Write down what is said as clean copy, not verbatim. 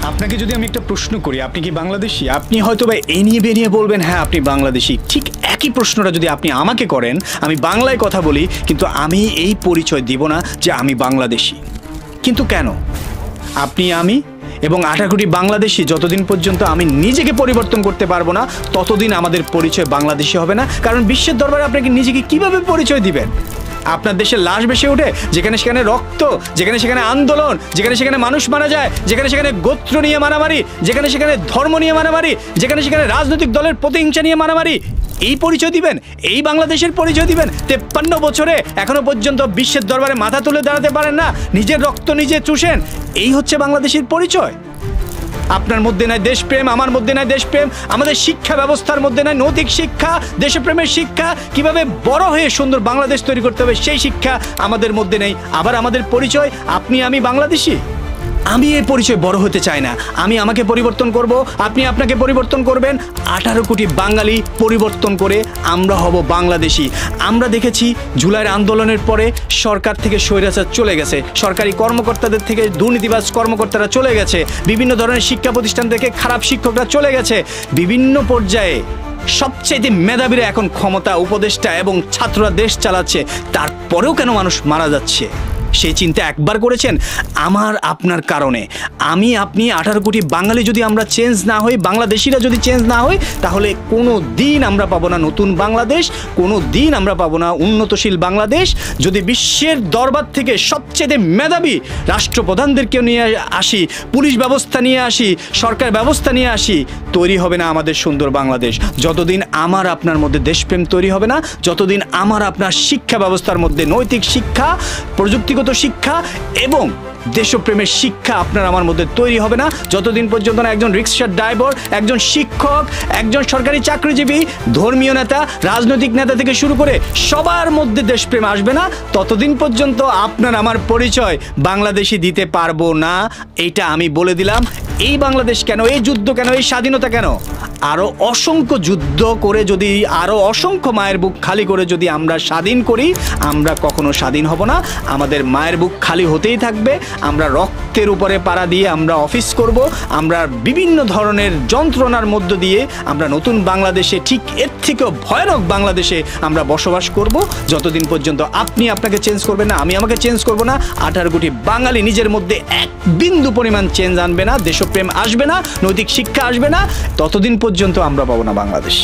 আপনাকে যদি আমি একটা প্রশ্ন করি, আপনি কি বাংলাদেশী, আপনি হয়তো বা এনিয়ে বেরিয়ে বলবেন হ্যাঁ আপনি বাংলাদেশী। ঠিক একই প্রশ্নটা যদি আপনি আমাকে করেন, আমি বাংলায় কথা বলি কিন্তু আমি এই পরিচয় দিব না যে আমি বাংলাদেশী। কিন্তু কেন? আপনি, আমি এবং 18 কোটি বাংলাদেশী যতদিন পর্যন্ত আমি নিজেকে পরিবর্তন করতে পারবো না, ততদিন আমাদের পরিচয় বাংলাদেশী হবে না। কারণ বিশ্বের দরবারে আপনাকে নিজেকে কিভাবে পরিচয় দিবেন? আপনার দেশের লাশ ভেসে ওঠে, যেখানে সেখানে রক্ত, যেখানে সেখানে আন্দোলন, যেখানে সেখানে মানুষ মারা যায়, যেখানে সেখানে গোত্র নিয়ে মারামারি, যেখানে সেখানে ধর্ম নিয়ে মারামারি, যেখানে সেখানে রাজনৈতিক দলের প্রতিহিংসা নিয়ে মারামারি, এই পরিচয় দিবেন? এই বাংলাদেশের পরিচয় দিবেন? 53 বছরে এখনো পর্যন্ত বিশ্বের দরবারে মাথা তুলে দাঁড়াতে পারেন না, নিজের রক্ত নিজে চুষেন, এই হচ্ছে বাংলাদেশের পরিচয়? আপনার মধ্যে নাই দেশপ্রেম, আমার মধ্যে নাই দেশপ্রেম, আমাদের শিক্ষা ব্যবস্থার মধ্যে নাই নৈতিক শিক্ষা, দেশপ্রেমের শিক্ষা, কিভাবে বড় হয়ে সুন্দর বাংলাদেশ তৈরি করতে হবে সেই শিক্ষা আমাদের মধ্যে নেই। আবার আমাদের পরিচয় আপনি আমি বাংলাদেশী। আমি এই পরিচয় বড় হতে চাই না। আমি আমাকে পরিবর্তন করব, আপনি আপনাকে পরিবর্তন করবেন। 18 কোটি বাঙালি পরিবর্তন করে আমরা হব বাংলাদেশী। আমরা দেখেছি জুলাইয়ের আন্দোলনের পরে সরকার থেকে স্বৈরাচার চলে গেছে, সরকারি কর্মকর্তাদের থেকে দুর্নীতিবাজ কর্মকর্তারা চলে গেছে, বিভিন্ন ধরনের শিক্ষা প্রতিষ্ঠান থেকে খারাপ শিক্ষকরা চলে গেছে, বিভিন্ন পর্যায়ে সবচেয়ে মেধাবীরা এখন ক্ষমতা, উপদেষ্টা এবং ছাত্ররা দেশ চালাচ্ছে। তারপরেও কেন মানুষ মারা যাচ্ছে? সেই চিন্তা একবার করেছেন? আমার আপনার কারণে আমি, আপনি, 18 কোটি বাঙালি যদি আমরা চেঞ্জ না হই, বাংলাদেশিরা যদি চেঞ্জ না হই, তাহলে কোনো দিন আমরা পাবো না নতুন বাংলাদেশ, কোনো দিন আমরা পাবো না উন্নতশীল বাংলাদেশ। যদি বিশ্বের দরবার থেকে সবচেয়ে মেধাবী রাষ্ট্রপ্রধানদেরকে নিয়ে আসি, পুলিশ ব্যবস্থা নিয়ে আসি, সরকার ব্যবস্থা নিয়ে আসি, তৈরি হবে না আমাদের সুন্দর বাংলাদেশ। যতদিন আমার আপনার মধ্যে দেশপ্রেম তৈরি হবে না, যতদিন আমার আপনার শিক্ষা ব্যবস্থার মধ্যে নৈতিক শিক্ষা, প্রযুক্তিগত শিক্ষা এবং দেশপ্রেমের শিক্ষা আপনার আমার মধ্যে তৈরি হবে না, যতদিন পর্যন্ত না একজন রিক্সার ড্রাইভার, একজন শিক্ষক, একজন সরকারি চাকরিজীবী, ধর্মীয় নেতা, রাজনৈতিক নেতা থেকে শুরু করে সবার মধ্যে দেশপ্রেম আসবে না, ততদিন পর্যন্ত আপনার আমার পরিচয় বাংলাদেশি দিতে পারবো না। এইটা আমি বলে দিলাম। এই বাংলাদেশ কেন, এই যুদ্ধ কেন, এই স্বাধীনতা কেন? আরও অসংখ্য যুদ্ধ করে যদি, আরও অসংখ্য মায়ের বুক খালি করে যদি আমরা স্বাধীন করি, আমরা কখনো স্বাধীন হব না। আমাদের মায়ের বুক খালি হতেই থাকবে। আমরা রক্তের উপরে পাড়া দিয়ে আমরা অফিস করব, আমরা বিভিন্ন ধরনের যন্ত্রণার মধ্য দিয়ে আমরা নতুন বাংলাদেশে, ঠিক এর থেকেও ভয়ানক বাংলাদেশে আমরা বসবাস করব, যতদিন পর্যন্ত আপনি আপনাকে চেঞ্জ করবেন না, আমি আমাকে চেঞ্জ করব না, 18 কোটি বাঙালি নিজের মধ্যে এক বিন্দু পরিমাণ চেঞ্জ আনবে না, দেশপ্রেম আসবে না, নৈতিক শিক্ষা আসবে না, ততদিন পর্যন্ত আমরা পাবো না বাংলাদেশ।